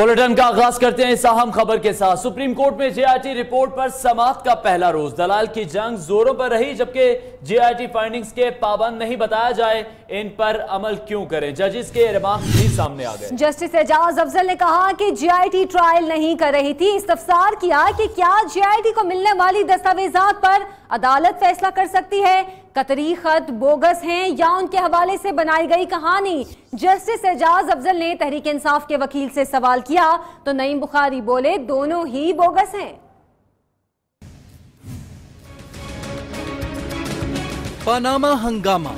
Bulletin का आगाज करते हैं इस अहम खबर के साथ। सुप्रीम कोर्ट में जेआईटी रिपोर्ट पर समाअत का पहला रोज। दलाल की जंग जोरों पर रही, जबकि जेआईटी फाइंडिंग्स के पाबंद नहीं बताया जाए, इन पर अमल क्यों करें। जजेस के रिमार्क्स भी सामने आ गए। जस्टिस एजाज अफजल ने कहा कि जेआईटी ट्रायल नहीं कर रही थी। इस्तफसार किया कि क्या जेआईटी को मिलने वाली दस्तावेजात पर अदालत फैसला कर सकती है, कतरी खत बोगस हैं या उनके हवाले से बनाई गई कहानी। जस्टिस एजाज अफजल ने तहरीक इंसाफ के वकील से सवाल किया तो नईम बुखारी बोले दोनों ही बोगस हैं। पनामा हंगामा,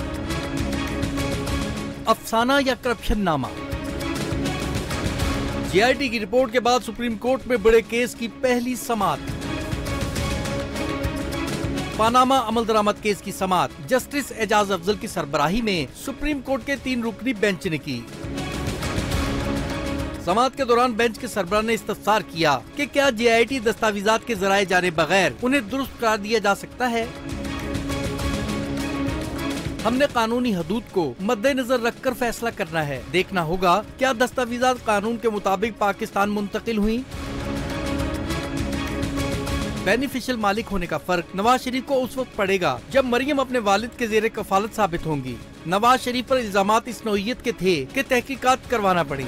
अफसाना या करप्शन नामा। जेआईटी की रिपोर्ट के बाद सुप्रीम कोर्ट में बड़े केस की पहली समाअत। पनामा अमल दरामद केस की समाअत जस्टिस एजाज अफजल की सरबराही में सुप्रीम कोर्ट के 3 रुकनी बेंच ने की। समाअत के दौरान बेंच के सरबराह ने इस्तफसार किया कि क्या जेआईटी दस्तावेजात के जराए जाने बगैर उन्हें दुरुस्त करार दिया जा सकता है। हमने कानूनी हदूद को मद्देनजर रखकर फैसला करना है। देखना होगा क्या दस्तावेजात कानून के मुताबिक पाकिस्तान मुंतकिल हुई। बेनिफिशियल मालिक होने का फर्क नवाज शरीफ को उस वक्त पड़ेगा जब मरियम अपने वालिद के जेरे कफालत साबित होंगी। नवाज शरीफ पर इल्जामात इस नौइयत के थे कि तहकीकात करवाना पड़ी।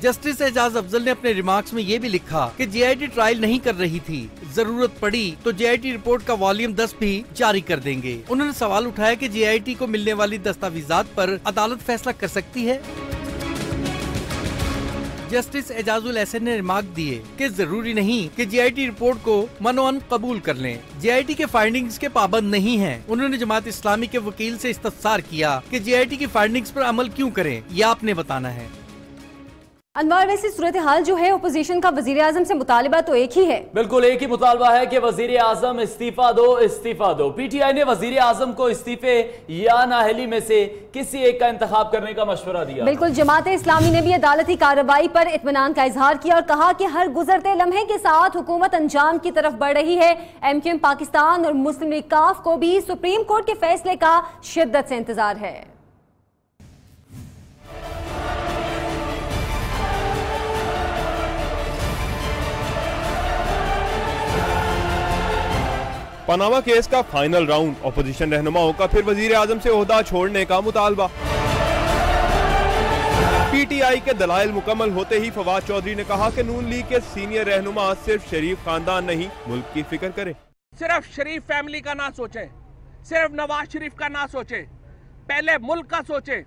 जस्टिस एजाज अफजल ने अपने रिमार्क्स में ये भी लिखा कि जेआईटी ट्रायल नहीं कर रही थी, जरूरत पड़ी तो जेआईटी रिपोर्ट का वॉल्यूम 10 भी जारी कर देंगे। उन्होंने सवाल उठाया कि जेआईटी को मिलने वाली दस्तावेजात पर अदालत फैसला कर सकती है। जस्टिस एजाजुल एहसन ने रिमार्क दिए कि जरूरी नहीं कि जेआईटी रिपोर्ट को मनोअन कबूल कर लें। जेआईटी के फाइंडिंग्स के पाबंद नहीं हैं। उन्होंने जमात इस्लामी के वकील से इस्तफसार किया कि जेआईटी की फाइंडिंग्स पर अमल क्यों करें, ये आपने बताना है। अनवर, वैसे सूरत हाल जो है ओपोजिशन का वजीर आजम से मुतालबा तो एक ही है। बिल्कुल एक ही मुतालबा है कि वजीर आजम इस्तीफा दो, इस्तीफा दो। पीटीआई ने वजीर आजम को इस्तीफे या नाअहली में से किसी एक का इंतखाब करने का मशवरा दिया। बिल्कुल, जमात इस्लामी ने भी अदालती कार्रवाई पर इत्मीनान का इजहार किया और कहा कि हर गुजरते लम्हे के साथ हुकूमत अंजाम की तरफ बढ़ रही है। एमक्यूएम पाकिस्तान और मुस्लिम लीग काफ को भी सुप्रीम कोर्ट के फैसले का शिद्दत से इंतजार है। पनामा केस का फाइनल राउंड, ऑपोजिशन रहनुमाओं का फिर वजीर आजम से ओहदा छोड़ने का मुतालबा। पीटीआई के दलाइल मुकम्मल होते ही फवाद चौधरी ने कहा कि नून लीग के सीनियर रहनुमा सिर्फ शरीफ खानदान नहीं, मुल्क की फिक्र करें। सिर्फ शरीफ फैमिली का ना सोचे, सिर्फ नवाज शरीफ का ना सोचे, पहले मुल्क का सोचे,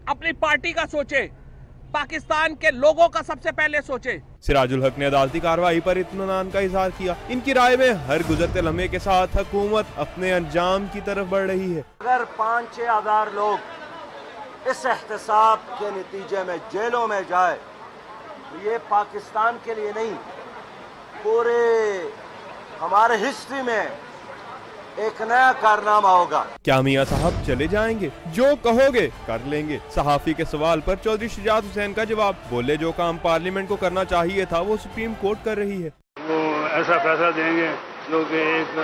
अपनी पार्टी का सोचे, पाकिस्तान के लोगों का सबसे पहले सोचे। सिराजुल हक ने अदालती कार्रवाई पर इत्मीनान का इजहार किया। इनकी राय में हर गुजरते लम्हे के साथ हुकूमत अपने अंजाम की तरफ बढ़ रही है। अगर 5-6 हजार लोग इस एहतसाब के नतीजे में जेलों में जाए तो ये पाकिस्तान के लिए नहीं, पूरे हमारे हिस्ट्री में एक नया कारनामा होगा। क्या मियां साहब चले जाएंगे? जो कहोगे कर लेंगे। सहाफी के सवाल पर चौधरी शुजात हुसैन का जवाब, बोले जो काम पार्लियामेंट को करना चाहिए था वो सुप्रीम कोर्ट कर रही है। वो ऐसा फैसला देंगे जो कि एक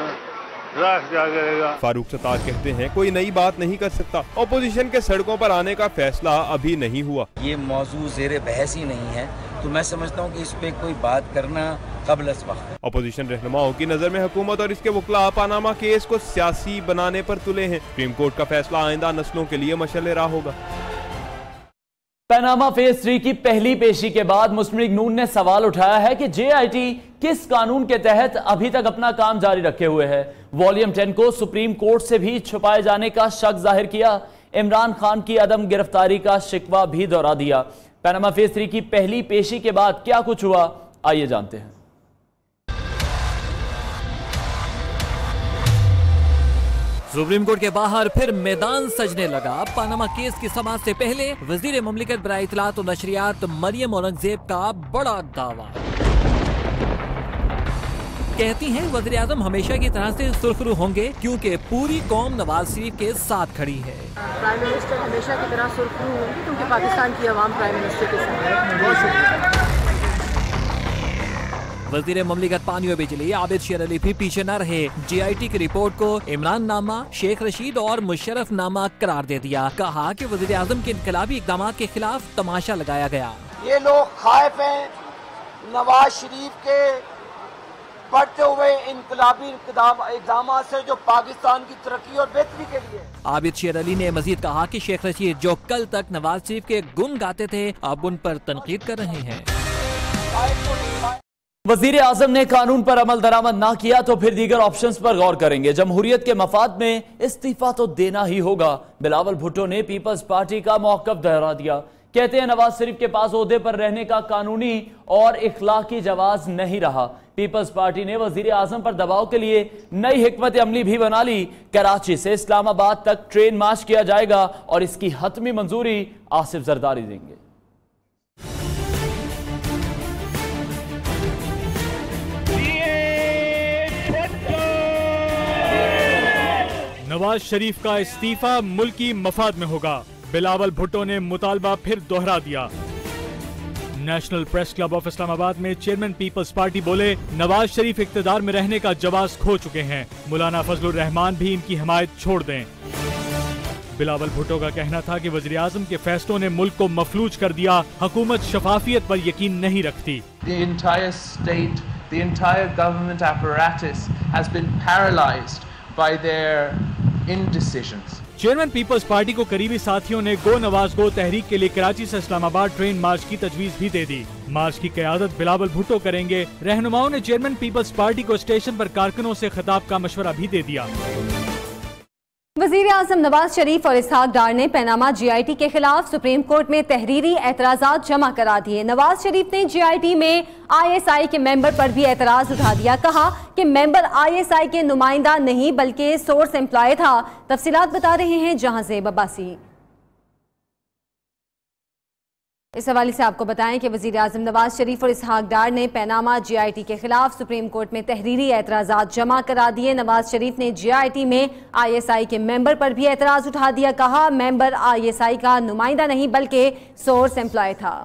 राख जागेगा। फारूक सत्तार कहते हैं कोई नई बात नहीं कर सकता। ऑपोजिशन के सड़कों पर आने का फैसला अभी नहीं हुआ। ये मौजू ज़ेरे बहस ही नहीं है, तो मैं समझता हूँ कि इस पे कोई बात करना कबल अस वक्त। ऑपोजिशन रहनुमाओं की नजर में हुकूमत और इसके वकला पनामा केस को सियासी बनाने पर तुले हैं। सुप्रीम कोर्ट का फैसला आइंदा नस्लों के लिए मशअल राह होगा। पनामा फेज 3 की पहली पेशी के बाद मुस्लिम लीग नून ने सवाल उठाया है कि जेआईटी किस कानून के तहत अभी तक अपना काम जारी रखे हुए है। वॉल्यूम 10 को सुप्रीम कोर्ट से भी छुपाए जाने का शक जाहिर किया। इमरान खान की अदम गिरफ्तारी का शिकवा भी दोहरा दिया। पनामा फेज 3 की पहली पेशी के बाद क्या कुछ हुआ, आइए जानते हैं। सुप्रीम कोर्ट के बाहर फिर मैदान सजने लगा। पनामा केस की समाअत से पहले वजीर मुमलिकत बराए इत्तलात और नशरियात मरियम औरंगजेब का बड़ा दावा। कहती हैं वजीर आजम हमेशा की तरह से सुर्खरू होंगे क्योंकि पूरी कौम नवाज शरीफ के साथ खड़ी है। प्राइम मिनिस्टर हमेशा की तरह सुर्खरू होंगे क्योंकि पाकिस्तान की आवाम प्राइम मिनिस्टर के साथ है। बहुत शुक्रिया। वजीर मुमलिकत पानी और बिजली आबिद शेर अली भी पीछे न रहे। JIT की रिपोर्ट को इमरान नामा, शेख रशीद और मुशर्रफ नामा करार दे दिया। कहा कि वजीर आजम के इनकलाबी इक़दाम के खिलाफ तमाशा लगाया गया। ये लोग खाइफ हैं नवाज शरीफ के बढ़ते हुए इनकलाबी इक़दाम से जो पाकिस्तान की तरक्की और बेहतरी के लिए। आबिद शेर अली ने मजीद कहा कि शेख रशीद जो कल तक नवाज शरीफ के गुण गाते थे अब उन पर तनकीद कर रहे हैं। वजीर आजम ने कानून पर अमल दरामद ना किया तो फिर दीगर ऑप्शंस पर गौर करेंगे। जमहूरियत के मफाद में इस्तीफा तो देना ही होगा। बिलावल भुट्टो ने पीपल्स पार्टी का मौक़िफ़ दोहरा दिया। कहते हैं नवाज शरीफ के पास ओहदे पर रहने का कानूनी और इखलाकी जवाज नहीं रहा। पीपल्स पार्टी ने वजीर आजम पर दबाव के लिए नई हिकमत अमली भी बना ली। कराची से इस्लामाबाद तक ट्रेन मार्च किया जाएगा और इसकी हतमी मंजूरी आसिफ जरदारी देंगे। नवाज शरीफ का इस्तीफा मुल्की मफाद में होगा। बिलावल भुट्टो ने मुतालबा फिर दोहरा दिया। National press club of Islamabad में चेयरमैन पीपल्स पार्टी बोले, नवाज शरीफ इख्तिदार में रहने का जवाज खो चुके हैं। मौलाना फजलुर रहमान भी इनकी हिमायत छोड़ दें। बिलावल भुट्टो का कहना था कि वज़ीर आज़म के फैसलों ने मुल्क को मफलूज कर दिया। हुकूमत शफाफियत पर यकीन नहीं रखती। The entire state, the entire government apparatus has been paralyzed by their indecisions. Chairman Peoples Party को करीबी साथियों ने गो नवाज गो तहरीक के लिए कराची से इस्लामाबाद ट्रेन मार्च की तजवीज भी दे दी। मार्च की क़यादत बिलावल भुट्टो करेंगे। रहनुमाओं ने चेयरमैन पीपल्स पार्टी को स्टेशन पर कारकुनों से खिताब का मशवरा भी दे दिया। वजीर आजम नवाज शरीफ और इसहाक डार ने पैनामा JIT के खिलाफ सुप्रीम कोर्ट में तहरीरी एतराज़ात जमा करा दिए। नवाज शरीफ ने JIT में ISI के मेंबर पर भी एतराज उठा दिया। कहा कि मेंबर ISI के नुमाइंदा नहीं बल्कि सोर्स एम्प्लॉय था। तफसीलात बता रहे हैं जहांज़ेब अब्बासी। इस हवाले से आपको बताएं कि वज़ीर आज़म नवाज शरीफ और इसहाक डार ने पैनामा JIT के खिलाफ सुप्रीम कोर्ट में तहरीरी एतराज़ात जमा करा दिए। नवाज शरीफ ने JIT में ISI के मेंबर पर भी एतराज़ उठा दिया। कहा मेंबर ISI का नुमाइंदा नहीं बल्कि सोर्स एम्प्लॉय था।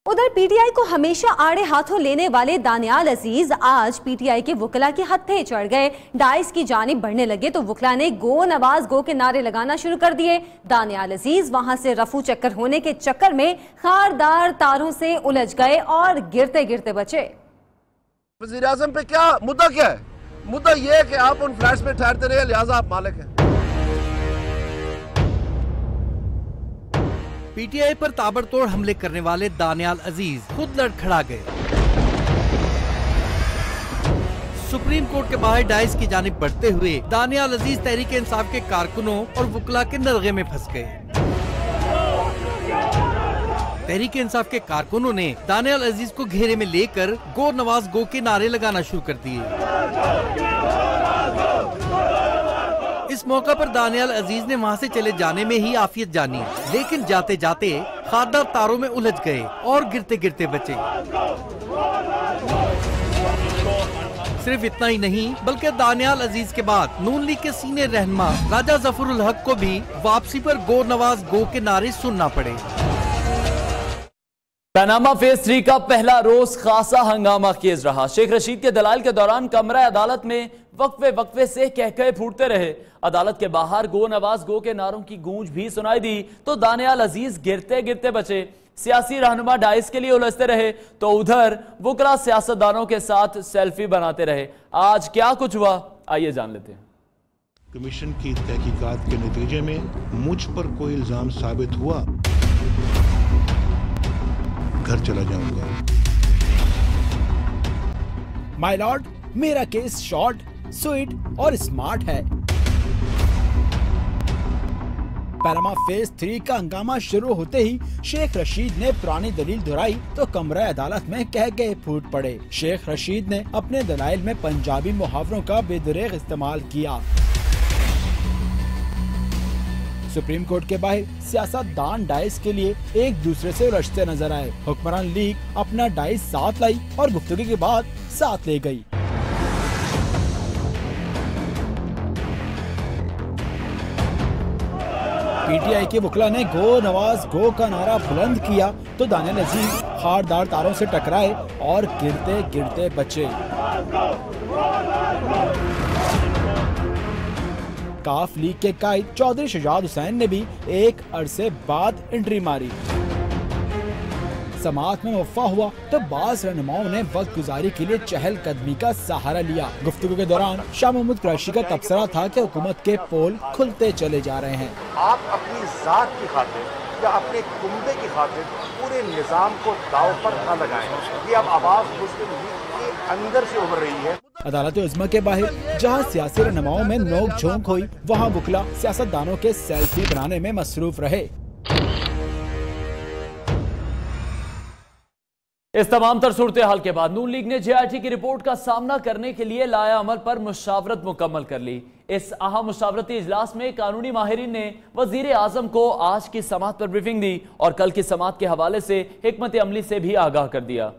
उधर PTI को हमेशा आड़े हाथों लेने वाले दानियाल अजीज आज PTI के वकला के हत्थे चढ़ गए। डाइस की जानिब बढ़ने लगे तो वकला ने गो नवाज गो के नारे लगाना शुरू कर दिए। दानियाल अजीज वहां से रफू चक्कर होने के चक्कर में खारदार तारों से उलझ गए और गिरते गिरते बचे। वज़ीर आज़म पे क्या मुद्दा क्या है? मुद्दा यह है कि आप उन फ्लैट्स में ठहरते रहे, लिहाजा आप मालिक हैं। PTI पर ताबड़तोड़ हमले करने वाले दानियाल अजीज खुद लड़खड़ा गए। सुप्रीम कोर्ट के बाहर डाइस की जानिब बढ़ते हुए दानियाल अजीज तहरीक इंसाफ के कारकुनों और वकला के नरगे में फंस गए। तहरीक इंसाफ के कारकुनों ने दानियाल अजीज को घेरे में लेकर गो नवाज गो के नारे लगाना शुरू कर दिए। इस मौका पर दानियाल अजीज ने वहां से चले जाने में ही आफियत जानी, लेकिन जाते जाते खारदार तारों में उलझ गए और गिरते गिरते बचे। सिर्फ इतना ही नहीं बल्कि दानियाल अजीज के बाद नून लीग के सीनियर रहनुमा राजा जफरुल हक को भी वापसी पर गो नवाज गो के नारे सुनना पड़े। पैनामा फेज 3 का पहला रोज खासा हंगामा खेज रहा। शेख रशीद के दलाल के दौरान कमरा अदालत में वक्फे से कहकहे फूटते रहे। अदालत के बाहर गो नवाज गो के नारों की गूंज भी सुनाई दी तो दानियाल अजीज गिरते गिरते बचे। सियासी रहनुमा डाइस के लिए उलझते रहे तो उधर वकला सियासतदानों के साथ सेल्फी बनाते रहे। आज क्या कुछ हुआ, आइए जान लेते हैं। कमीशन की तहकीकात के नतीजे में मुझ पर कोई इल्जाम साबित हुआ, घर चला जाऊंगा। माय लॉर्ड, मेरा केस शॉर्ट, स्वीट और स्मार्ट है। पैनामा फेज 3 का हंगामा शुरू होते ही शेख रशीद ने पुरानी दलील दोहराई तो कमरा अदालत में कह गए फूट पड़े। शेख रशीद ने अपने दलाइल में पंजाबी मुहावरों का बेदरेग इस्तेमाल किया। सुप्रीम कोर्ट के बाहर सियासतदान डाइस के लिए एक दूसरे से उलझते नजर आए। हुक्मरान लीग अपना डाइस साथ लाई और गुफ्तगू के बाद साथ ले गई। पीटीआई के वकला ने गो नवाज गो का नारा बुलंद किया तो दानियल अजीज खारदार तारों से टकराए और गिरते गिरते बचे। काफ लीग के कायद चौधरी शुजात हुसैन ने भी एक अरसे बाद एंट्री मारी। समाअत में वफा हुआ तो बाज रहनुमाओं ने वक्त गुजारी के लिए चहलकदमी का सहारा लिया। गुफ्तगू के दौरान शाह महमूद कुरैशी का तबसरा था कि हुकूमत के पोल खुलते चले जा रहे हैं। आप अपनी जात की खातिर या अपने कुंबे की खातिर पूरे निजाम को दाव पर न लगाएं। ये अब आवाज मुस्लिम लीग के अंदर से उभर रही है। अदालत उज़्मा के बाहर जहां सियासी रहनुमाओं में नोक झोंक हुई, वहां वकला सियासतदानों के सेल्फी बनाने में मसरूफ रहे। इस तमाम तर सूरत हाल के बाद नून लीग ने JIT की रिपोर्ट का सामना करने के लिए लाया अमल पर मुशावरत मुकम्मल कर ली। इस अहम मुशावरती इजलास में कानूनी माहिरीन ने वजीर आजम को आज की समाअत पर ब्रीफिंग दी और कल की समाअत के हवाले से हिकमत अमली से भी आगाह कर दिया।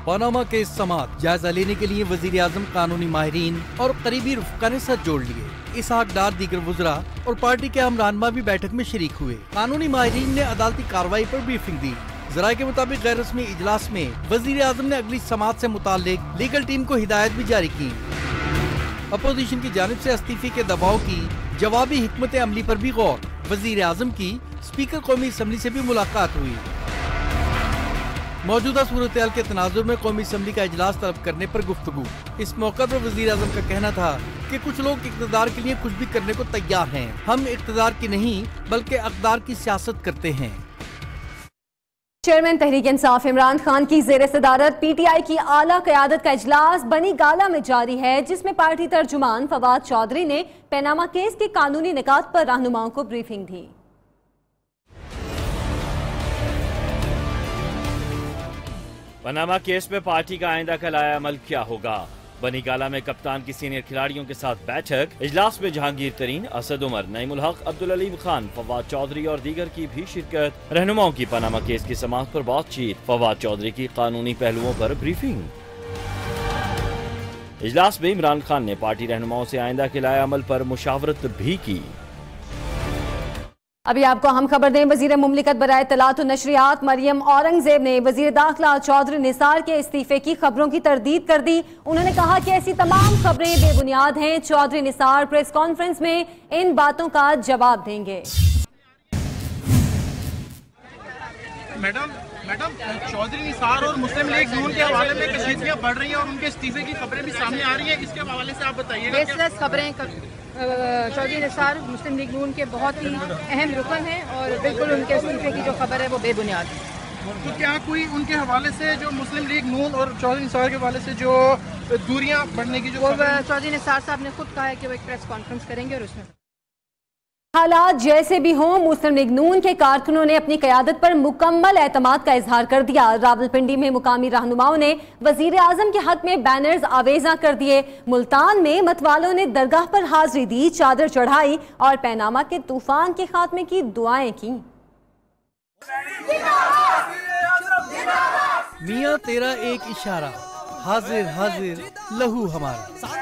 पनामा के इस समाअत जायजा लेने के लिए वजीर आजम, कानूनी माहिरीन और करीबी रुफ़का ने साथ जोड़ लिए। इसहाक डार, दीगर वज़रा और पार्टी के अहम रहनुमा भी बैठक में शरीक हुए। कानूनी माहिरीन ने अदालती कार्रवाई पर ब्रीफिंग दी। ज़राए के मुताबिक गैर रस्मी इजलास में वजीर आजम ने अगली समाअत से मुताल्लिक लीगल टीम को हिदायत भी जारी की। अपोजिशन की जानिब से इस्तीफे के दबाव की जवाबी हिकमत अमली पर भी गौर। वजीर आजम की स्पीकर कौमी असम्बली से भी मुलाकात हुई। मौजूदा सूरत-ए-हाल के तनाजुर में कौमी असम्बली का इजलास तलब करने पर गुफ्तगू। इस मौका पर वजीर आजम का कहना था कि कुछ लोग इक़्तिदार के लिए कुछ भी करने को तैयार हैं। हम इक़्तिदार की नहीं बल्कि अक़दार की सियासत करते हैं। चेयरमैन तहरीक इंसाफ इमरान खान की ज़ेर सदारत PTI की आला क़यादत का इजलास बनी गाला में जारी है, जिसमें पार्टी तर्जुमान फवाद चौधरी ने पनामा केस के कानूनी निकात पर रहनुमाओं को ब्रीफिंग दी। पनामा केस में पार्टी का आइंदा का लाया अमल क्या होगा? बनी गाला में कप्तान की सीनियर खिलाड़ियों के साथ बैठक। इजलास में जहांगीर तरीन, असद उमर, नईमुल हक, अब्दुल अलीम खान, फवाद चौधरी और दीगर की भी शिरकत। रहनुमाओं की पनामा केस की समाअत पर बातचीत। फवाद चौधरी की कानूनी पहलुओं पर ब्रीफिंग। इजलास में इमरान खान ने पार्टी रहनुमाओं से आइंदा के लाया अमल पर मुशावरत भी की। अभी आपको हम खबर दें, वजीर मुमलिकत बराए तलात और नशरियात मरियम औरंगजेब ने वजीर दाखिला चौधरी निसार के इस्तीफे की खबरों की तरदीद कर दी। उन्होंने कहा कि ऐसी तमाम खबरें बेबुनियाद हैं। चौधरी निसार प्रेस कॉन्फ्रेंस में इन बातों का जवाब देंगे। मैडम चौधरी निसार और मुस्लिम लीग नून के हवाले में कशीदगियां बढ़ रही हैं और उनके इस्तीफे की खबरें भी सामने आ रही हैं। इसके हवाले से आप बताइएगा। खबरें चौधरी निसार मुस्लिम लीग नून के बहुत ही अहम रुकन हैं और बिल्कुल उनके इस्तीफे की जो खबर है वो बेबुनियाद है। तो क्या कोई उनके हवाले से जो मुस्लिम लीग नून और चौधरी निसार के हवाले से जो दूरियां बढ़ने की जो चौधरी निसार साहब ने खुद कहा है कि वो एक प्रेस कॉन्फ्रेंस करेंगे और उसमें हालात जैसे भी हों, मुस्लिम लीग नून के कारकुनों ने अपनी क़यादत पर मुकम्मल एतमाद का इजहार कर दिया। रावलपिंडी में मुकामी रहनुमाओं ने वजीर आजम के हक में बैनर्स आवेजा कर दिए। मुल्तान में मतवालों ने दरगाह पर हाजिरी दी, चादर चढ़ाई और पनामा के तूफान के खात्मे की दुआएं की। मियां तेरा एक इशारा, हाजिर हाजिर लहू हमारा।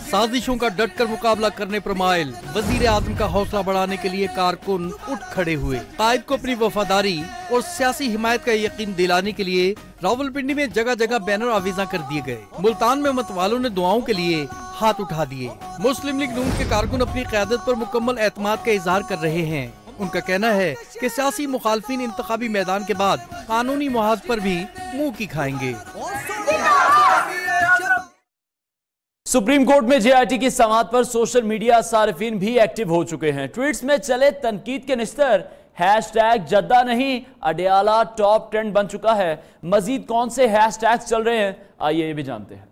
साजिशों का डटकर मुकाबला करने पर माइल वजीर आजम का हौसला बढ़ाने के लिए कारकुन उठ खड़े हुए। कायद को अपनी वफादारी और सियासी हिमायत का यकीन दिलाने के लिए रावलपिंडी में जगह जगह बैनर आवेजा कर दिए गए। मुल्तान में मतवालों ने दुआओं के लिए हाथ उठा दिए। मुस्लिम लीग नून के कारकुन अपनी क़यादत पर मुकम्मल एतमाद का इजहार कर रहे हैं। उनका कहना है कि सियासी मुखालफिन इंतखाबी मैदान के बाद कानूनी मुहाज पर भी मुंह की खाएंगे। सुप्रीम कोर्ट में JIT की समाअत पर सोशल मीडिया सारिफीन भी एक्टिव हो चुके हैं। ट्वीट्स में चले तनकीद के निस्तर हैशटैग जद्दा नहीं अडयाला टॉप ट्रेंड बन चुका है। मजीद कौन से हैशटैग्स चल रहे हैं, आइए ये भी जानते हैं।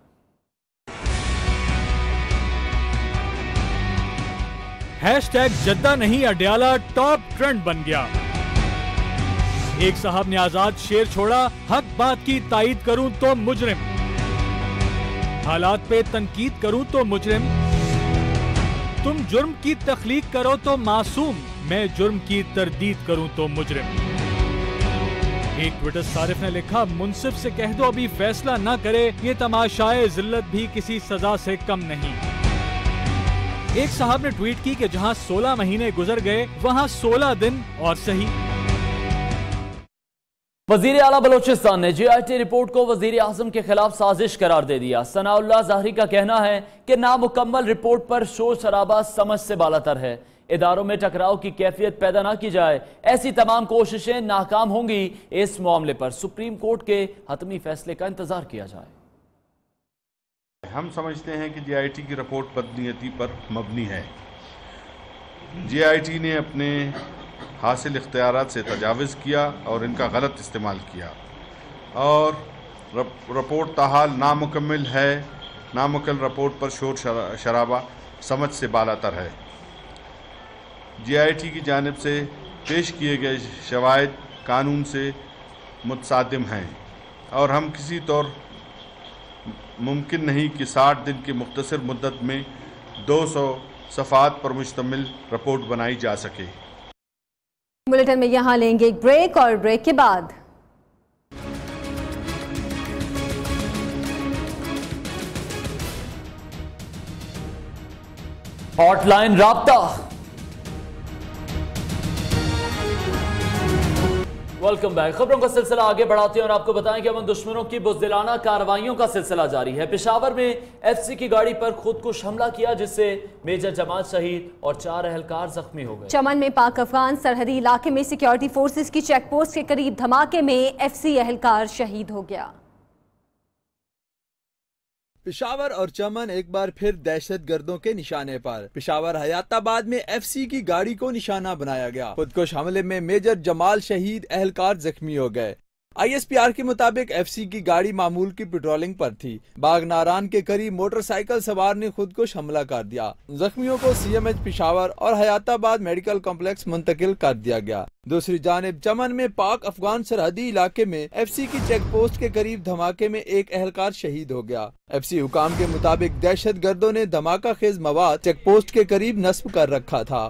हैशटैग जद्दा नहीं अडयाला टॉप ट्रेंड बन गया। एक साहब ने आजाद शेर छोड़ा, हक बात की तायीद करूं तो मुजरिम, हालात पे तनकीद करूं तो मुजरिम, तुम जुर्म की तख्लीक करो तो मासूम, मैं जुर्म की तरदीद करूं तो मुजरिम। एक ट्विटर सारिफ ने लिखा, मुंसिफ से कह दो अभी फैसला न करे, ये तमाशाए जिल्लत भी किसी सजा से कम नहीं। एक साहब ने ट्वीट की कि जहां 16 महीने गुजर गए वहां 16 दिन और सही। वजीर आला बलोचिस्तान ने JIT रिपोर्ट को वजीर आजम के खिलाफ साजिश करार दे दिया। सनाउल्लाह ज़ाहरी का कहना है कि नामुकम्मल रिपोर्ट पर शोर शराबा समझ से बालातर है। इदारों में टकराव की कैफियत पैदा ना की जाए, ऐसी तमाम कोशिशें नाकाम होंगी। इस मामले पर सुप्रीम कोर्ट के हतमी फैसले का इंतजार किया जाए। हम समझते हैं कि JIT की रिपोर्ट बदनीयती पर मबनी है। JIT ने अपने हासिल इख्तियारात से तजावुज़ किया और इनका गलत इस्तेमाल किया और रिपोर्ट ताहाल नामुकम्मल है। नामुकम्मल रिपोर्ट पर शोर शराबा समझ से बालातर है। JIT की जानिब से पेश किए गए शवाहिद कानून से मुतसादिम हैं और हम किसी तौर मुमकिन नहीं कि 60 दिन की मुख्तसर मुद्दत में 200 सफ़ात पर मुश्तमिल रिपोर्ट बनाई जा सके। बुलेटिन में यहाँ लेंगे एक ब्रेक और ब्रेक के बाद हॉटलाइन राब्ता। Welcome back. खबरों का सिलसिला आगे बढ़ाते हैं और आपको बताएं कि अमन दुश्मनों की बुज़दिलाना कार्रवाइयों का सिलसिला जारी है। पेशावर में FC की गाड़ी पर खुदकुश हमला किया जिससे मेजर जमाल शहीद और 4 एहलकार जख्मी हो गए। चमन में पाक अफगान सरहदी इलाके में सिक्योरिटी फोर्सेस की चेक पोस्ट के करीब धमाके में FC एहलकार शहीद हो गया। पेशावर और चमन एक बार फिर दहशत गर्दों के निशाने पर। पेशावर हयाताबाद में FC की गाड़ी को निशाना बनाया गया। खुदकुश हमले में मेजर जमाल शहीद, एहलकार जख्मी हो गए। ISPR के मुताबिक FC की गाड़ी मामूल की पेट्रोलिंग पर थी। बाग नारान के करीब मोटरसाइकिल सवार ने खुदकुश हमला कर दिया। जख्मियों को CMH पेशावर और हयाताबाद मेडिकल कॉम्प्लेक्स मुंतकिल कर दिया गया। दूसरी जानिब चमन में पाक अफगान सरहदी इलाके में FC की चेक पोस्ट के करीब धमाके में एक एहलकार शहीद हो गया। FC हुकाम के मुताबिक दहशत गर्दों ने धमाका खेज मवाद चेक पोस्ट के करीब नस्ब कर रखा था।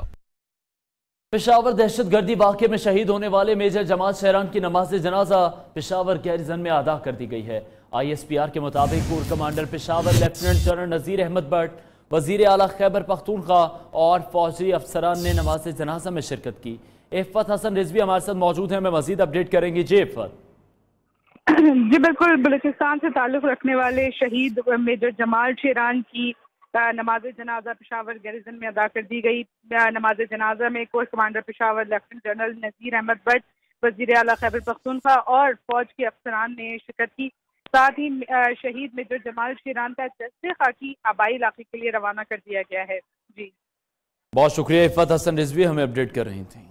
पेशावर दहशतगर्दी वाक़े में शहीद होने वाले मेजर जमाल शहरान की नमाज जनाजा पेशावर गैरिजन में अदा कर दी गई है। ISPR के मुताबिक corps commander Peshawar lieutenant general Nazir Ahmad Bhatt, वज़ीर आला खैबर पख्तूनख्वा और फौजी अफसरान ने नमाज जनाजा में शिरकत की। इफ़त हसन रिजवी हमारे साथ मौजूद हैं, मैं मजीद अपडेट करेंगी। जी इफ़त। जी बिल्कुल, बलूचिस्तान से ताल्लुक़ रखने वाले शहीद मेजर जमाल शेरान की नमाज जनाजा पेशावर गैरिजन में अदा कर दी गई। नमाज जनाजा में corps commander Peshawar lieutenant general Nazir Ahmad Bhatt, वज़ीर आला खैबर पख्तूनख्वा और फौज के अफसरान ने शिरकत की। साथ ही शहीद मेजर जमाल शेरान का जस्ते खाकी आबाई इलाके के लिए रवाना कर दिया गया है। जी बहुत शुक्रिया इफ़त हसन रिजवी, हमें अपडेट कर रही थी।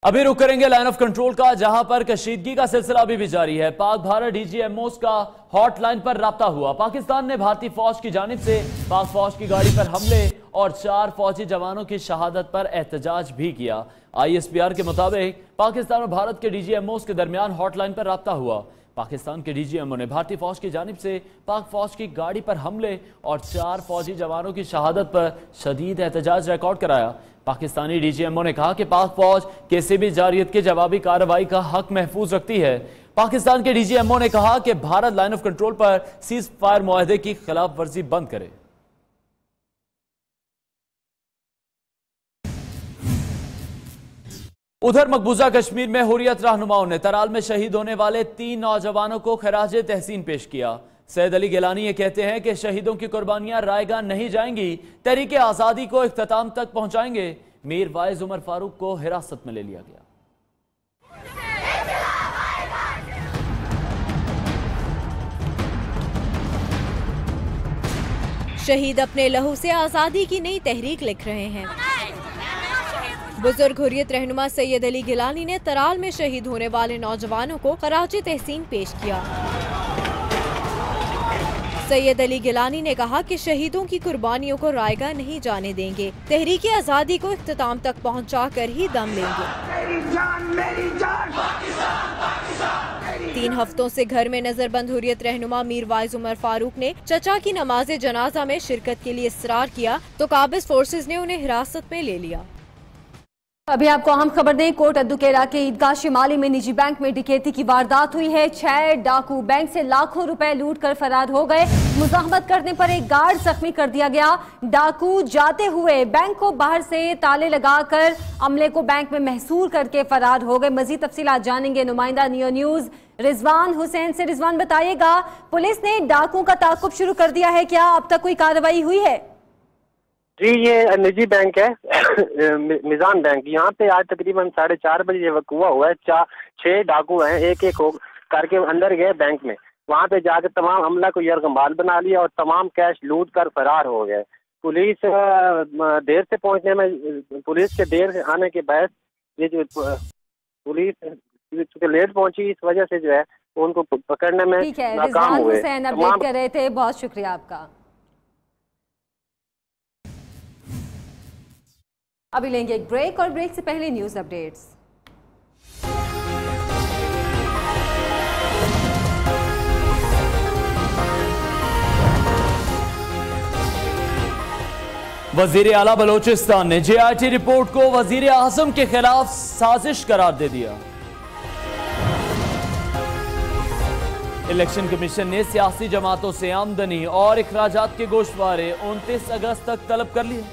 अभी रुक करेंगे लाइन ऑफ कंट्रोल का, जहां पर कशीदगी का सिलसिला अभी भी जारी है। पाक भारत DGMOs का हॉटलाइन पर राब्ता हुआ। पाकिस्तान ने भारतीय फौज की जानिब से पाक फौज की गाड़ी पर हमले और 4 फौजी जवानों की शहादत पर एहतजाज भी किया। ISPR के मुताबिक पाकिस्तान और भारत के DGMOs के दरमियान हॉटलाइन पर राब्ता हुआ। पाकिस्तान के DGMO ने भारतीय फौज की जानिब से पाक फौज की गाड़ी पर हमले और 4 फौजी जवानों की शहादत पर शदीद एहतजाज रिकॉर्ड कराया। पाकिस्तानी DGMO ने कहा कि पाक फौज किसी भी जारियत की जवाबी कार्रवाई का हक महफूज रखती है। पाकिस्तान के DGMO ने कहा कि भारत लाइन ऑफ कंट्रोल पर सीज फायर मुआहदे की खिलाफ वर्जी बंद करे। उधर मकबूजा कश्मीर में हुर्रियत रहनुमाओं ने तराल में शहीद होने वाले 3 नौजवानों को खराज तहसीन पेश किया। सैयद अली गिलानी ये कहते हैं कि शहीदों की कुर्बानियां रायगा नहीं जाएंगी, तहरीके आज़ादी को इख्तिताम तक पहुंचाएंगे। मीर वाइज उमर फारूक को हिरासत में ले लिया गया। शहीद अपने लहू से आज़ादी की नई तहरीक लिख रहे हैं। बुजुर्ग हुर्रियत रहनुमा सैयद अली गिलानी ने तराल में शहीद होने वाले नौजवानों को खराज तहसीन पेश किया। सैयद अली गिलानी ने कहा कि शहीदों की कुर्बानियों को रायगा नहीं जाने देंगे, तहरीक आज़ादी को इख्तिताम तक पहुंचा कर ही दम लेंगे। 3 हफ्तों से घर में नजरबंद हुर्रियत रहनुमा मीर वाइज उमर फारूक ने चचा की नमाज जनाजा में शिरकत के लिए इसरार किया तो काबिज फोर्सेज ने उन्हें हिरासत में ले लिया। अभी आपको अहम खबर दें, कोट अद्दुकेरा के ईदगाह शिमाली में निजी बैंक में डकैती की वारदात हुई है। 6 डाकू बैंक से लाखों रुपए लूट कर फरार हो गए। मुजाहमत करने पर एक गार्ड जख्मी कर दिया गया। डाकू जाते हुए बैंक को बाहर से ताले लगाकर अमले को बैंक में महसूर करके फरार हो गए। मजीद तफसीलात जानेंगे नुमाइंदा नियो न्यूज रिजवान हुसैन से। रिजवान बताइएगा, पुलिस ने डाकुओं का ताकुब शुरू कर दिया है क्या? अब तक कोई कार्रवाई हुई है? जी, ये निजी बैंक है मिजान बैंक। यहाँ पे आज तकरीबन 4:30 बजे वक़्वा हुआ है। 6 डाकू हैं, एक हो करके अंदर गए बैंक में। वहाँ पे जाकर तमाम अमला को यरगमाल बना लिया और तमाम कैश लूट कर फरार हो गए। पुलिस देर से पहुँचने में, पुलिस के देर आने के बाद ये जो पुलिस लेट पहुंची, इस वजह से जो है उनको पकड़ने में नाकाम हुए। हुसैन अपडेट कर रहे थे, बहुत शुक्रिया आपका। अभी लेंगे एक ब्रेक और ब्रेक से पहले न्यूज अपडेट्स। वजीर आला बलोचिस्तान ने JIT रिपोर्ट को वजीर आजम के खिलाफ साजिश करार दे दिया। इलेक्शन कमीशन ने सियासी जमातों से आमदनी और इखराजात के गोशवारे 29 अगस्त तक तलब कर लिए।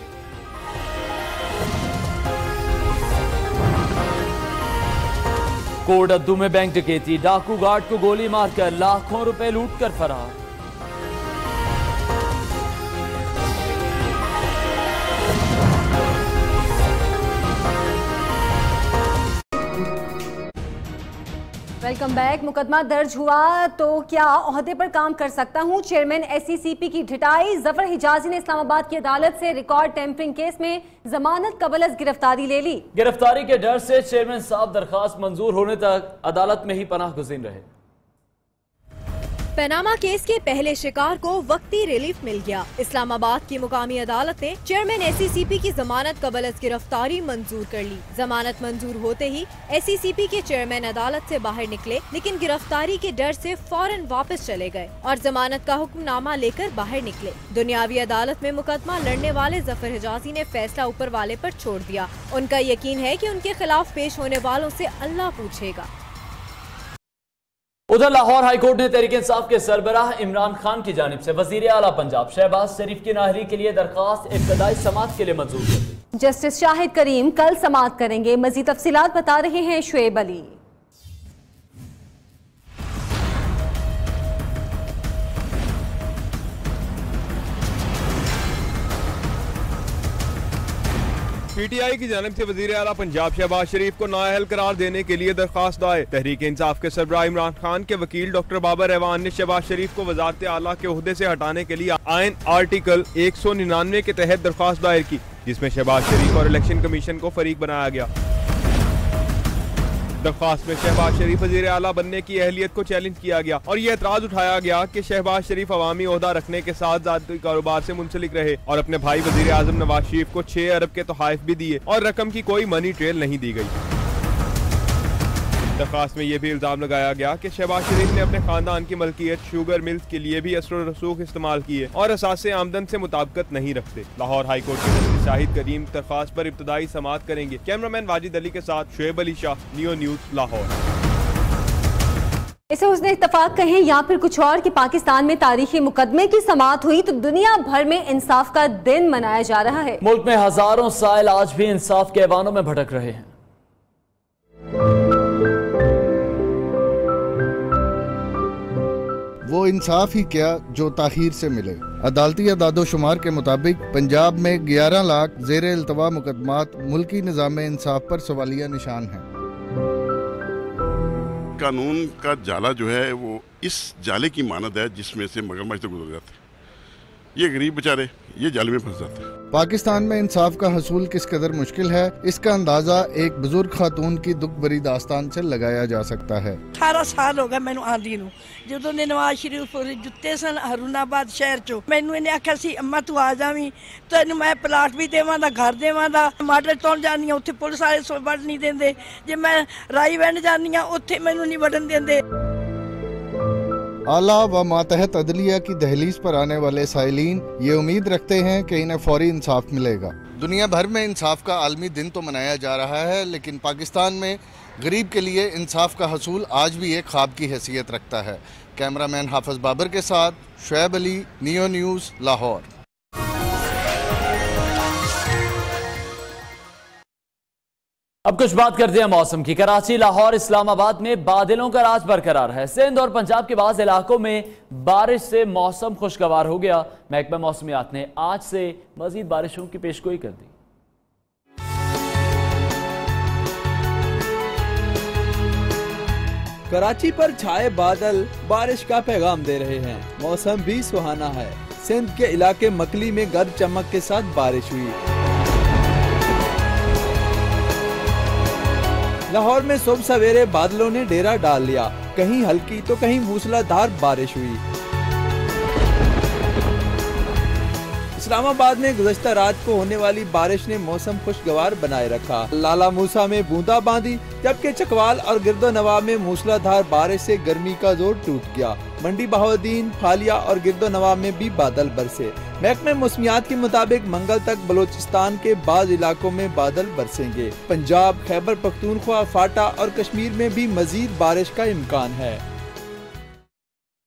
कोट अद्दू में बैंक डकैती, डाकू गार्ड को गोली मारकर लाखों रुपए लूट कर फरार। Welcome back. मुकदमा दर्ज हुआ तो क्या ओहदे पर काम कर सकता हूं? चेयरमैन SCCP की ढिठाई। जफर हिजाजी ने इस्लामाबाद की अदालत से रिकॉर्ड टेम्परिंग केस में जमानत कबल अज गिरफ्तारी ले ली। गिरफ्तारी के डर से चेयरमैन साहब दरखास्त मंजूर होने तक अदालत में ही पनाह गुज़ीन रहे। पनामा केस के पहले शिकार को वक्ती रिलीफ मिल गया। इस्लामाबाद की मुकामी अदालत ने चेयरमैन SCCP की जमानत कबल अज गिरफ्तारी मंजूर कर ली। जमानत मंजूर होते ही SCCP के चेयरमैन अदालत से बाहर निकले, लेकिन गिरफ्तारी के डर से फौरन वापस चले गए और जमानत का हुक्मनामा लेकर बाहर निकले। दुनियावी अदालत में मुकदमा लड़ने वाले जफर हिजाजी ने फैसला ऊपर वाले पर छोड़ दिया। उनका यकीन है कि उनके खिलाफ पेश होने वालों से अल्लाह पूछेगा। उधर लाहौर हाईकोर्ट ने तहरीक इंसाफ के सरबराह इमरान खान की जानिब से वजीर आला पंजाब शहबाज शरीफ की नाहरी के लिए दरखास्त इब्तदाई समाअत के लिए मंजूर कर दी। जस्टिस शाहिद करीम कल समाअत करेंगे। मजीद तफसीलात बता रहे हैं शुएब अली। PTI की जानिब से वजीर आला पंजाब शहबाज शरीफ को नाअहल करार देने के लिए दरखास्त आए। तहरीक इंसाफ के सरबराह इमरान खान के वकील डॉक्टर बाबर रहमान ने शहबाज शरीफ को वजारत आला के ओहदे से हटाने के लिए आइन आर्टिकल 199 के तहत दरखास्त दायर की, जिसमें शहबाज शरीफ और इलेक्शन कमीशन को फरीक बनाया गया। दरखास्त में शहबाज शरीफ वजीर आला बनने की अहलियत को चैलेंज किया गया और ये एतराज उठाया गया कि शहबाज शरीफ अवामी ओहदा रखने के साथ जाती कारोबार से मुंसलिक रहे और अपने भाई वजीर आजम नवाज शरीफ को 6 अरब के तोहफे भी दिए और रकम की कोई मनी ट्रेल नहीं दी गई। दरखास्त में यह भी इल्जाम लगाया गया कि शहबाज शरीफ ने अपने खानदान की मलकियत शुगर मिल्स के लिए भी असर रसूख इस्तेमाल किए और असासे आमदन से मुताबिकत नहीं रखते। लाहौर हाईकोर्ट के जस्टिस शाहिद करीम दरखास्त पर इब्तदाई समाअत करेंगे। कैमरामैन वाजिद अली के साथ शुएब अली शाह, नियो न्यूज लाहौर। इसे उसने इत्तफाक कहें या फिर कुछ और कि पाकिस्तान में तारीखी मुकदमे की समाअत हुई तो दुनिया भर में इंसाफ का दिन मनाया जा रहा है। मुल्क में हजारों साइल आज भी इंसाफ के ऐवानों में भटक रहे हैं। वो इंसाफ ही क्या जो ताखीर से मिले। अदालती अदादोशुमार के मुताबिक पंजाब में 11 लाख ज़ेर इल्तवा मुकदमात मुल्की निज़ाम इंसाफ पर सवालिया निशान हैं। कानून का जाला जो है वो इस जाले की मानद है जिसमें से मगरमच्छ से गुजर जाते हैं। ये गरीब बेचारे ये जाले में फंस जाते हैं। पाकिस्तान में इंसाफ का हसूल किस कदर मुश्किल है, इसका अंदाजा एक बुजुर्ग खातून की दुख भरी दास्तान से लगाया जा सकता है। 18 साल हो गए मैनू आंदी नू, ਜਦੋਂ ਨੇ ਨਵਾਜ਼ ਸ਼ਰੀਫ ਜੁੱਤੇ ਸਨ ਹਰੂਨਾਬਾਦ ਸ਼ਹਿਰ ਚੋਂ, ਮੈਨੂੰ ਇਹਨੇ ਆਖਿਆ ਸੀ ਅੰਮਾ ਤੂੰ ਆ ਜਾਵੀਂ ਤੈਨੂੰ ਮੈਂ ਪਲਾਟ ਵੀ ਦੇਵਾਂਗਾ, ਘਰ ਦੇਵਾਂਗਾ। ਮਾਡਲ ਟਾਊਨ ਜਾਨੀ ਆ ਉੱਥੇ ਪੁਲਿਸ ਵਾਲੇ ਵੜ ਨਹੀਂ ਦਿੰਦੇ, ਜੇ ਮੈਂ ਰਾਈ ਵੰਡ ਜਾਨੀ ਆ ਉੱਥੇ ਮੈਨੂੰ ਨਹੀਂ ਵੜਨ ਦਿੰਦੇ। आला व मातहत अदलिया की दहलीज पर आने वाले साइलीन ये उम्मीद रखते हैं कि इन्हें फौरी इंसाफ मिलेगा। दुनिया भर में इंसाफ का आलमी दिन तो मनाया जा रहा है, लेकिन पाकिस्तान में गरीब के लिए इंसाफ का हसूल आज भी एक ख्वाब की हैसियत रखता है। कैमरामैन हाफिज बाबर के साथ शुएब अली, नियो न्यूज़, लाहौर। अब कुछ बात करते हैं मौसम की। कराची, लाहौर, इस्लामाबाद में बादलों का राज बरकरार है। सिंध और पंजाब के बाज़ इलाकों में बारिश से मौसम खुशगवार हो गया। महकमा मौसमियात ने आज से मजीद बारिशों की पेशगोई कर दी। कराची पर छाए बादल बारिश का पैगाम दे रहे हैं। मौसम भी सुहाना है। सिंध के इलाके मकली में गर्द चमक के साथ बारिश हुई। लाहौर में सुबह सवेरे बादलों ने डेरा डाल लिया। कहीं हल्की तो कहीं मूसलाधार बारिश हुई। इस्लामाबाद में गुज़श्ता रात को होने वाली बारिश ने मौसम खुशगवार बनाए रखा। लाला मूसा में बूंदाबांदी, जबकि चकवाल और गिरदोनवा में मूसलाधार बारिश से गर्मी का जोर टूट गया। मंडी बहाउद्दीन, फालिया और गिरदोनवा में भी बादल बरसे। महकमे मौसमियात के मुताबिक मंगल तक बलोचिस्तान के बाज इलाकों में बादल बरसेंगे। पंजाब, खैबर पख्तूनख्वा, फाटा और कश्मीर में भी मजीद बारिश का इम्कान है।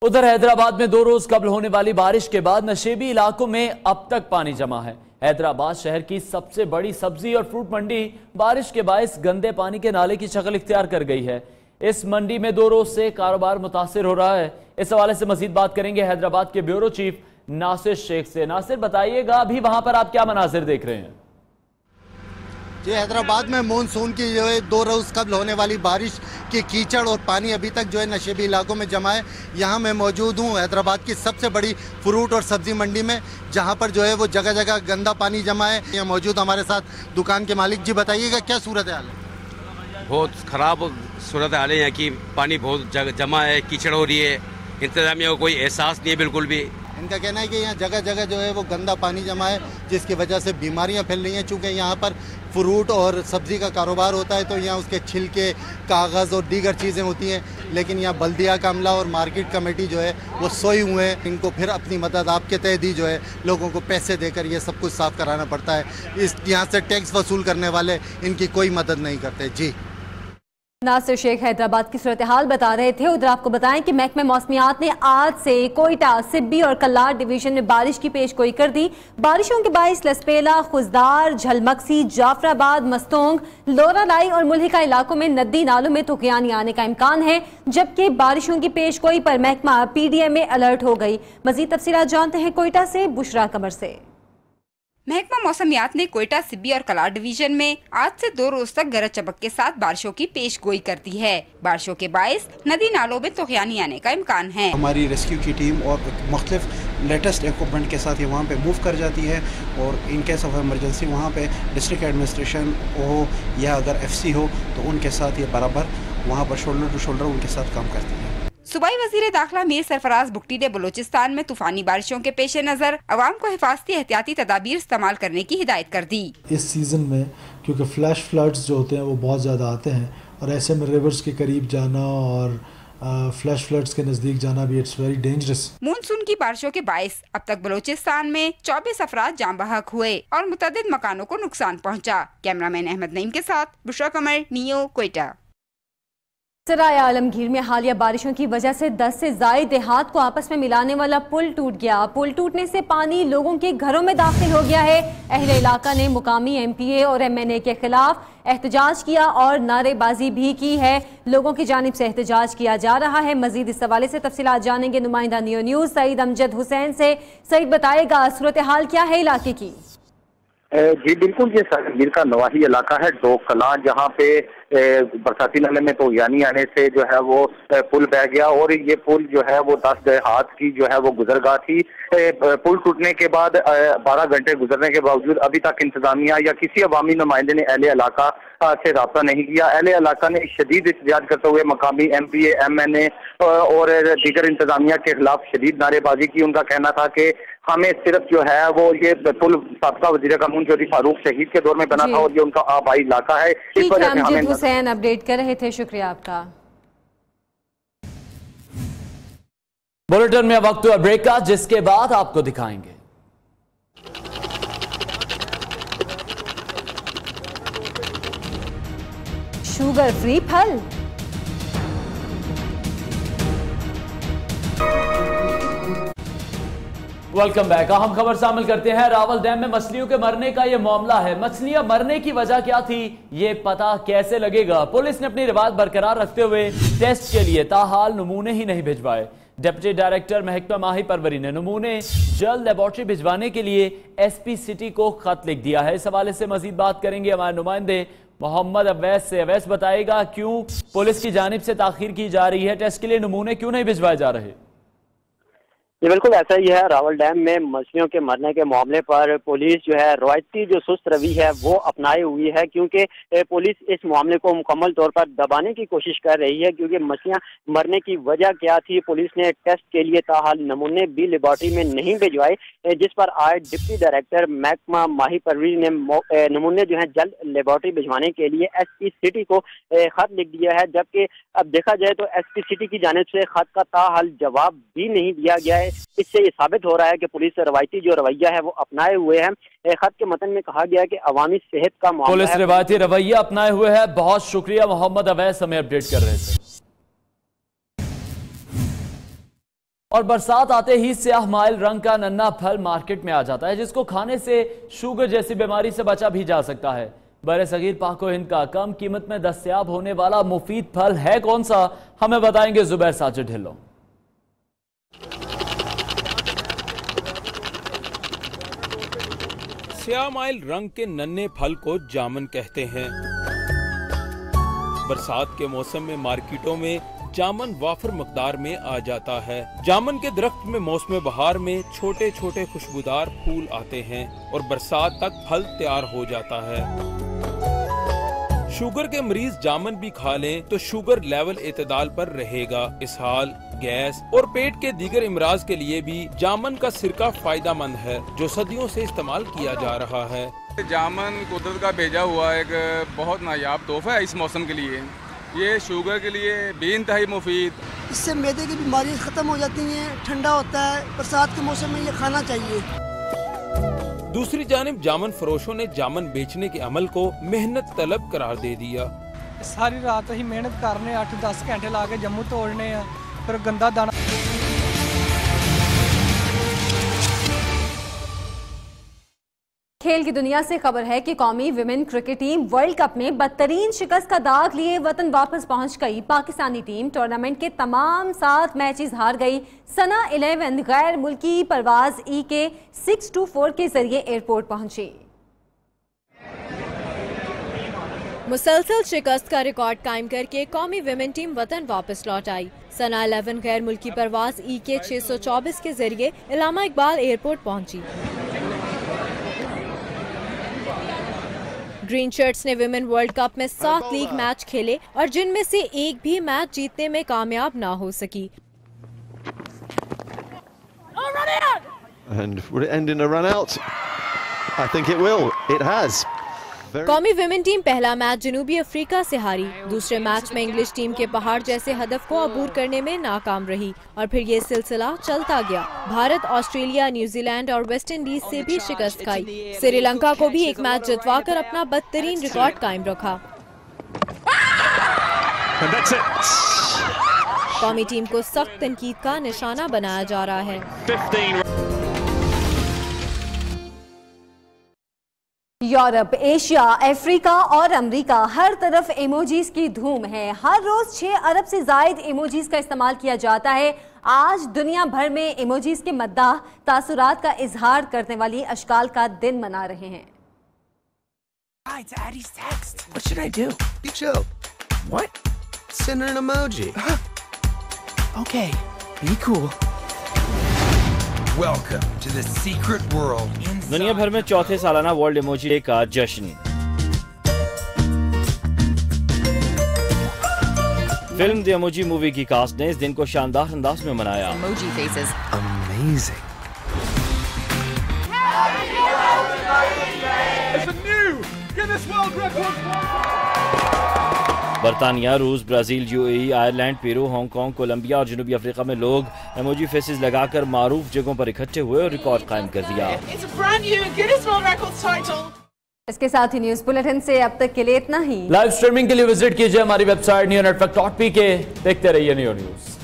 उधर हैदराबाद में 2 रोज कबल होने वाली बारिश के बाद नशेबी इलाकों में अब तक पानी जमा है। हैदराबाद शहर की सबसे बड़ी सब्जी और फ्रूट मंडी बारिश के बायस गंदे पानी के नाले की शक्ल इख्तियार कर गई है। इस मंडी में 2 रोज से कारोबार मुतासिर हो रहा है। इस हवाले से मजीद बात करेंगे हैदराबाद के ब्यूरो चीफ नासिर शेख से। नासिर, बताइएगा अभी वहां पर आप क्या मनाजिर देख रहे हैं? जी, हैदराबाद में मानसून की जो है 2 रोज़ कबल होने वाली बारिश की कीचड़ और पानी अभी तक जो है नशेबी इलाकों में जमा है। यहाँ मैं मौजूद हूँ हैदराबाद की सबसे बड़ी फ्रूट और सब्जी मंडी में, जहाँ पर जो है वो जगह जगह गंदा पानी जमा है। यहाँ मौजूद हमारे साथ दुकान के मालिक। जी बताइएगा क्या सूरत हाल है? बहुत ख़राब सूरत हाल है यहाँ की। पानी बहुत जमा है, कीचड़ हो रही है। इंतजामिया को कोई एहसास नहीं है बिल्कुल भी। इनका कहना है कि यहाँ जगह जगह जो है वो गंदा पानी जमा है, जिसकी वजह से बीमारियाँ फैल रही हैं। चूँकि यहाँ पर फ्रूट और सब्ज़ी का कारोबार होता है तो यहाँ उसके छिलके, कागज़ और दीगर चीज़ें होती हैं, लेकिन यहाँ बल्दिया का अमला और मार्केट कमेटी जो है वो सोए हुए हैं। इनको फिर अपनी मदद आपके तहत ही जो है लोगों को पैसे देकर ये सब कुछ साफ़ कराना पड़ता है। इस यहाँ से टैक्स वसूल करने वाले इनकी कोई मदद नहीं करते। जी, नासिर शेख हैदराबाद की सूरत हाल बता रहे थे। उधर आपको बताएं कि महकमे मौसमियात ने आज से कोयटा, सिब्बी और कल्लार डिवीजन में बारिश की पेशगोई कर दी। बारिशों के बायस लसपेला, खुजदार, झलमक्सी, जाफराबाद, मस्तोंग, लोरालाई और मुल्हिका इलाकों में नदी नालों में तुगयानी आने का इम्कान है, जबकि बारिशों की पेशगोई पर महकमा PDM में अलर्ट हो गई। मजीद तफसीलात जानते हैं कोयटा से बुशरा कमर से। महकमा मौसमियात ने कोयटा, सिब्बी और कलार डिवीजन में आज से 2 रोज तक गरज चमक के साथ बारिशों की पेशगोई कर दी है। बारिशों के बायस नदी नालों में तुगयानी आने का इम्कान है। हमारी रेस्क्यू की टीम और मुख्तलिफ लेटेस्ट इक्विपमेंट के साथ ये वहाँ पे मूव कर जाती है और इन केस ऑफ इमरजेंसी वहाँ पे डिस्ट्रिक्ट एडमिनिस्ट्रेशन हो या अगर FC हो तो उनके साथ ये बराबर वहाँ पर शोल्डर टू शोल्डर उनके साथ काम करती है। सूबाई वजीर दाखिला मीर सरफराज बुगटी ने बलोचिस्तान में तूफानी बारिशों के पेश नज़र अवाम को हिफाजती एहतियाती तदाबीर इस्तेमाल करने की हिदायत कर दी। इस सीज़न में क्योंकि फ्लैश फ्लड्स जो होते हैं वो बहुत ज़्यादा आते हैं और ऐसे में रिवर्स के करीब जाना और फ्लैश फ्लड्स के नज़दीक जाना भी इट्स वेरी डेंजरस। मानसून की बारिशों के बायस अब तक बलोचिस्तान में 24 अफराद जान बहक हुए और मुतअद्दिद मकानों को नुकसान पहुँचा। कैमरामैन अहमद नईम के साथ बुशरा कमर, नियो, कोयटा। सराय आलमगीर में हालिया बारिशों की वजह से 10 से ज़ायद देहात को आपस में मिलाने वाला पुल टूट गया। पुल टूटने से पानी लोगों के घरों में दाखिल हो गया है। अहले इलाका ने मुकामी MPA और MNA के खिलाफ एहतजाज किया और नारेबाजी भी की है। लोगों की जानिब से एहतजाज किया जा रहा है। मजीद इस हवाले से तफसीलात जानेंगे नुमाइंदा नियो न्यूज़ सईद अमजद हुसैन से। सईद, बताएगा सूरत हाल क्या है इलाके की? जी बिल्कुल, ये सालमगीर का नवाही इलाका है डोक कलां, जहाँ पे बरसाती नाले में तो यानी आने से जो है वो पुल बह गया और ये पुल जो है वो 10 देहात की जो है वो गुजरगाह थी। पुल टूटने के बाद 12 घंटे गुजरने के बावजूद अभी तक इंतजामिया या किसी अवामी नुमाइंदे ने अहले इलाका से रब्ता नहीं किया। अहले इलाका ने शदीद एहतजाज करते हुए मकामी MPA, MNA और दीगर इंतजामिया के खिलाफ शदीद नारेबाजी की। उनका कहना था कि हमें सिर्फ जो है वो ये पुल साबका वज़ीर कानून चौधरी फारूक शहीद के दौर में बना था और ये उनका आबाई इलाका है। इस वजह से हमें हुसैन अपडेट कर रहे थे, शुक्रिया आपका। बुलेटिन में वक्त हुआ ब्रेक का, जिसके बाद आपको दिखाएंगे शुगर फ्री फल। Welcome back. अहम खबर शामिल करते हैं। रावल डैम में मछलियों के मरने का यह मामला है। मछलियां मरने की वजह क्या थी, ये पता कैसे लगेगा? पुलिस ने अपनी रिवायत बरकरार रखते हुए टेस्ट के लिए ताहाल नमूने ही नहीं भिजवाए। डिप्टी डायरेक्टर महकमा माही परवरी ने नमूने जल्द लेबोरेटरी भिजवाने के लिए एसपी सिटी को खत लिख दिया है। इस हवाले से मजीद बात करेंगे हमारे नुमाइंदे मोहम्मद अवैस से। अवैस बताएगा क्यों पुलिस की जानिब से ताखीर की जा रही है, टेस्ट के लिए नमूने क्यों नहीं भिजवाए जा रहे? ये बिल्कुल ऐसा ही है। रावल डैम में मछलियों के मरने के मामले पर पुलिस जो है रवायती जो सुस्त रवि है वो अपनाई हुई है, क्योंकि पुलिस इस मामले को मुकम्मल तौर पर दबाने की कोशिश कर रही है। क्योंकि मछलियां मरने की वजह क्या थी, पुलिस ने टेस्ट के लिए ताहाल नमूने भी लेबोरेटरी में नहीं भिजवाए, जिस पर आज डिप्टी डायरेक्टर महकमा माही परवरी ने नमूने जो है जल्द लेबोरेटरी भिजवाने के लिए एसपी सिटी को खत लिख दिया है। जबकि अब देखा जाए तो एसपी सिटी की जानिब से खत का ताहाल जवाब भी नहीं दिया गया है। इससे ये साबित हो रहा है कि पुलिस रवायती जो रवैया है वो अपनाए हुए हैं। खत के मतन में कहा गया है कि अवामी सेहत का मामला पुलिस है, रवायती रवैया अपनाए हुए है। बहुत शुक्रिया मोहम्मद अवैस, हमें अपडेट कर रहे थे। और बरसात आते ही स्याह माइल रंग का नन्ना फल मार्केट में आ जाता है, जिसको खाने से शुगर जैसी बीमारी से बचा भी जा सकता है। बरे सगीर पाको हिंद का कम कीमत में दस्तयाब होने वाला मुफीद फल है कौन सा, हमें बताएंगे जुबैर साजिद ढिल्लों। स्याह माइल रंग के नन्हे फल को जामन कहते हैं। बरसात के मौसम में मार्केटों में जामन वाफर मकदार में आ जाता है। जामन के दरख्त में मौसम बहार में छोटे छोटे खुशबूदार फूल आते हैं और बरसात तक फल तैयार हो जाता है। शुगर के मरीज जामन भी खा लें तो शुगर लेवल एतदाल पर रहेगा। इसहाल, गैस और पेट के दीगर इमराज के लिए भी जामन का सिरका फायदेमंद है, जो सदियों से इस्तेमाल किया जा रहा है। जामन कुदरत का भेजा हुआ एक बहुत नायाब तोहफा है इस मौसम के लिए। ये शुगर के लिए बेइंतहाई मुफीद। इससे मैदे की बीमारियां खत्म हो जाती हैं, ठंडा होता है। बरसात के मौसम में ये खाना चाहिए। दूसरी जानिब जामन फरोशों ने जामन बेचने के अमल को मेहनत तलब करार दे दिया। सारी रात ही मेहनत करने 8-10 घंटे ला के जम्मू तोड़ने, फिर गंदा दाना। खेल की दुनिया से खबर है कि कौमी women cricket team world cup में बदतरीन शिकस्त का दाग लिए वतन वापस पहुंच गई। पाकिस्तानी टीम टूर्नामेंट के तमाम 7 मैचेस हार गई। सना 11 गैर मुल्की परवाज के 624 के जरिए एयरपोर्ट पहुंची। मुसलसल शिकस्त का रिकॉर्ड कायम करके कौमी विमेन टीम वतन वापस लौट आई। सना 11 गैर मुल्की परवाज के 624 के जरिए इलामा इकबाल एयरपोर्ट पहुंची। ग्रीन शर्ट्स ने विमेन वर्ल्ड कप में 7 लीग मैच खेले और जिनमें से एक भी मैच जीतने में कामयाब ना हो सकी। And will it end in a run out? I think it will. It has. कौमी विमेन टीम पहला मैच जनूबी अफ्रीका से हारी। दूसरे मैच में इंग्लिश टीम के पहाड़ जैसे हदफ को अबूर करने में नाकाम रही और फिर ये सिलसिला चलता गया। भारत, ऑस्ट्रेलिया, न्यूजीलैंड और वेस्ट इंडीज से भी शिकस्त खाई। श्रीलंका को भी एक मैच जितवाकर अपना बदतरीन रिकॉर्ड कायम रखा। कौमी टीम को सख्त तनकीद का निशाना बनाया जा रहा है। यूरोप, एशिया, अफ्रीका और अमेरिका, हर तरफ इमोजीज की धूम है। हर रोज 6 अरब से जायद इमोजीज का इस्तेमाल किया जाता है। आज दुनिया भर में इमोजीज के मद्दाह तासुरात का इजहार करने वाली अशकाल का दिन मना रहे हैं। It's Addie's text. What should I do? You chill. What? Send her an emoji. Okay, be cool. Welcome to the secret world. दुनिया भर में चौथे सालाना वर्ल्ड इमोजी डे का जश्न। फिल्म द इमोजी मूवी की कास्ट ने इस दिन को शानदार अंदाज में मनाया। Emoji faces. Amazing. It's a new Guinness World Record. बरतानिया, रूस, Brazil, UAE, Ireland, Peru, Hong Kong, Colombia और जनूबी अफ्रीका में लोग इमोजी फेसेस लगाकर मारूफ जगहों पर इकट्ठे हुए और रिकॉर्ड कायम कर दिया। It's a brand new Guinness World Records title. इसके साथ ही न्यूज बुलेटिन से अब तक के लिए इतना ही। लाइव स्ट्रीमिंग के लिए विजिट कीजिए हमारी वेबसाइट neonetwork.pk। देखते रहिए नियो न्यूज।